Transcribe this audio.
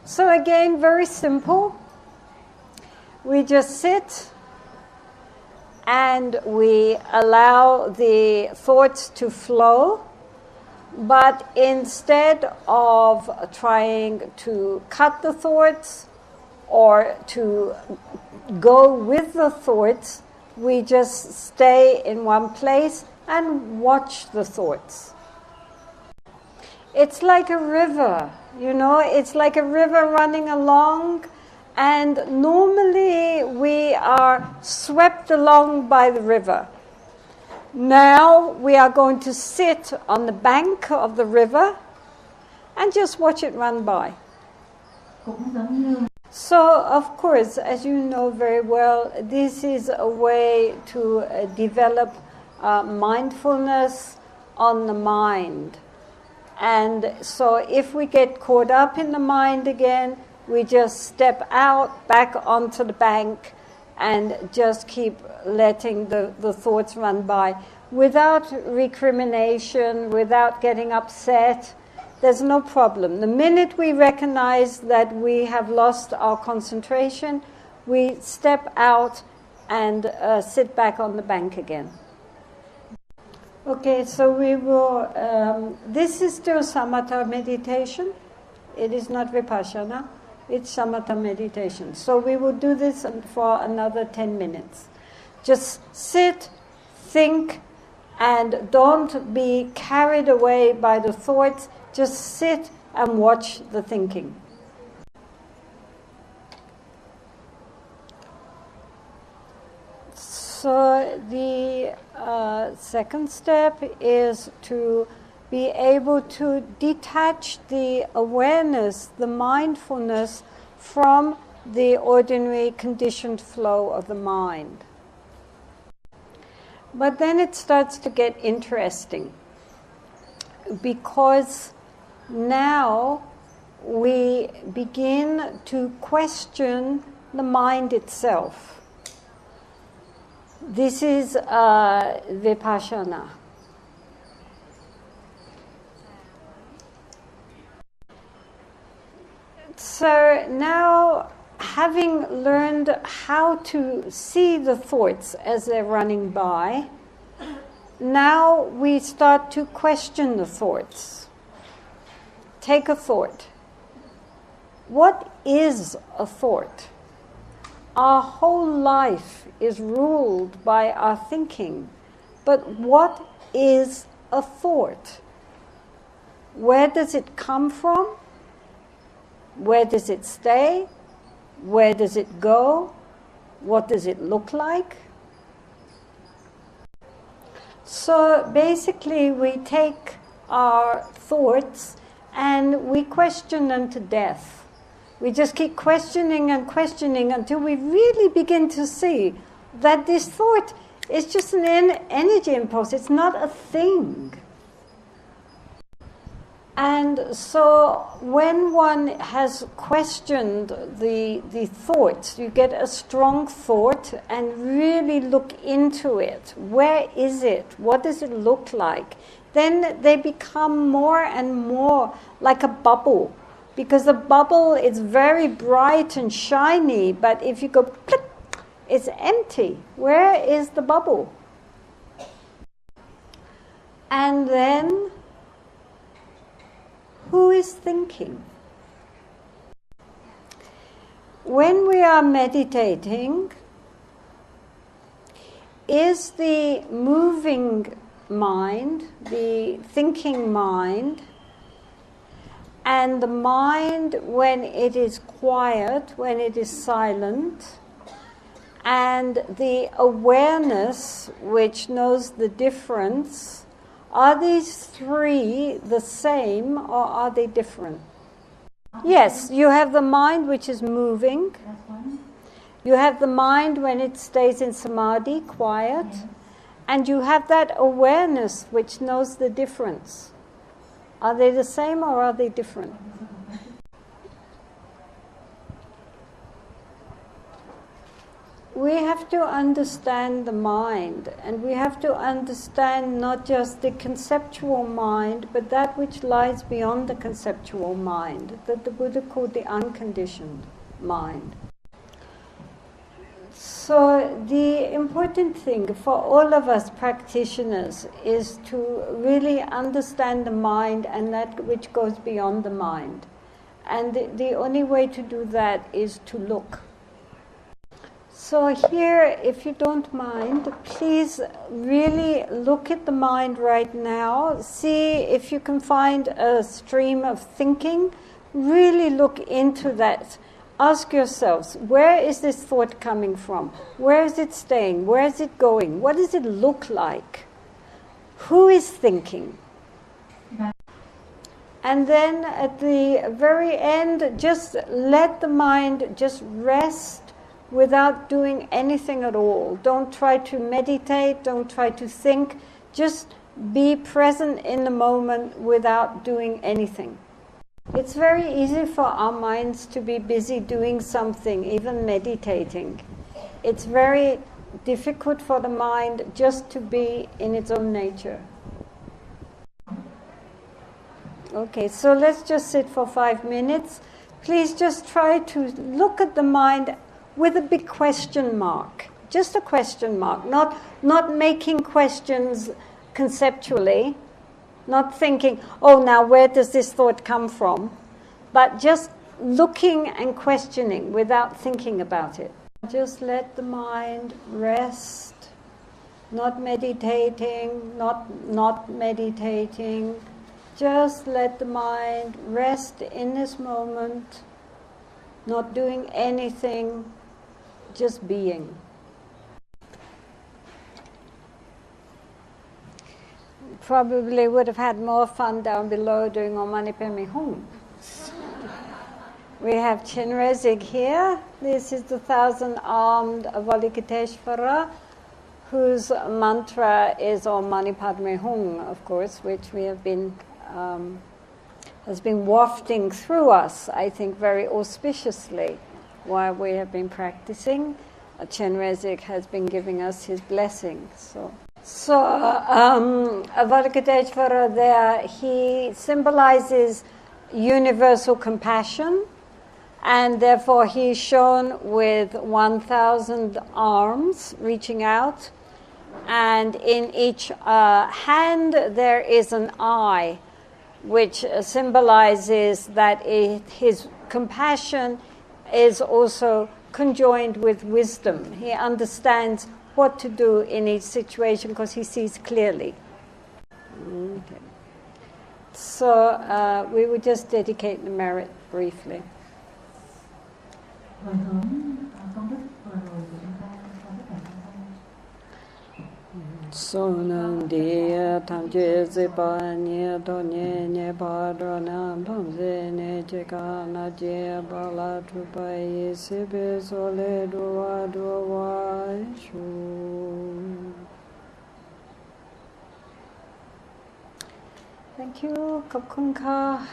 So again, very simple. We just sit and we allow the thoughts to flow, but instead of trying to cut the thoughts or to go with the thoughts, we just stay in one place and watch the thoughts. It's like a river, you know, it's like a river running along, and normally we are swept along by the river. Now we are going to sit on the bank of the river and just watch it run by. So, of course, as you know very well, this is a way to develop mindfulness on the mind. And so if we get caught up in the mind again, we just step out, back onto the bank, and just keep letting the thoughts run by without recrimination, without getting upset. There's no problem. The minute we recognize that we have lost our concentration, we step out and sit back on the bank again. Okay, so we will, this is still samatha meditation. It is not vipassana. It's samatha meditation. So we will do this for another 10 minutes. Just sit, think, and don't be carried away by the thoughts. Just sit and watch the thinking. So the second step is to be able to detach the awareness, the mindfulness, from the ordinary conditioned flow of the mind. But then it starts to get interesting, because now we begin to question the mind itself. This is vipassana. So now, having learned how to see the thoughts as they're running by, now we start to question the thoughts. Take a thought. What is a thought? Our whole life is ruled by our thinking. But what is a thought? Where does it come from? Where does it stay? Where does it go? What does it look like? So basically we take our thoughts and we question them to death. We just keep questioning and questioning until we really begin to see that this thought is just an energy impulse. It's not a thing. And so when one has questioned the thoughts, you get a strong thought and really look into it. Where is it? What does it look like? Then they become more and more like a bubble. Because the bubble is very bright and shiny, but if you go click, it's empty. Where is the bubble? And then, who is thinking? When we are meditating, is the moving mind, the thinking mind, and the mind when it is quiet, when it is silent, and the awareness which knows the difference, are these three the same or are they different? Yes, you have the mind which is moving. You have the mind when it stays in samadhi, quiet. And you have that awareness which knows the difference. Are they the same or are they different? we have to understand the mind, and we have to understand not just the conceptual mind, but that which lies beyond the conceptual mind, that the Buddha called the unconditioned mind. So the important thing for all of us practitioners is to really understand the mind and that which goes beyond the mind. And the only way to do that is to look. So here, if you don't mind, please really look at the mind right now. See if you can find a stream of thinking. Really look into that. Ask yourselves, where is this thought coming from? Where is it staying? Where is it going? What does it look like? Who is thinking? And then at the very end, just let the mind just rest without doing anything at all. Don't try to meditate, don't try to think. Just be present in the moment without doing anything. It's very easy for our minds to be busy doing something, even meditating. It's very difficult for the mind just to be in its own nature. Okay, so let's just sit for 5 minutes. Please just try to look at the mind with a big question mark. Just a question mark, not making questions conceptually, not thinking, oh, now where does this thought come from? But just looking and questioning without thinking about it. Just let the mind rest, not meditating, not meditating. Just let the mind rest in this moment, not doing anything, just being. Probably would have had more fun down below doing Om Mani Padme Hum. We have Chenrezig here. This is the 1,000-armed Avalokiteshvara, whose mantra is Om Mani Padme Hum, of course, which we have been has been wafting through us, I think, very auspiciously while we have been practicing. Chenrezig has been giving us his blessing. So Avalokiteshvara there, he symbolizes universal compassion, and therefore he is shown with 1,000 arms reaching out, and in each hand there is an eye, which symbolizes that his compassion is also conjoined with wisdom. He understands what to do in each situation because he sees clearly. Okay. So we would just dedicate the merit briefly. Sonandia tamje zepa nye to nye padra na pamze ne cheka na je bala trupai sebe sole duwa shu. Thank you, Khop Khun Kha.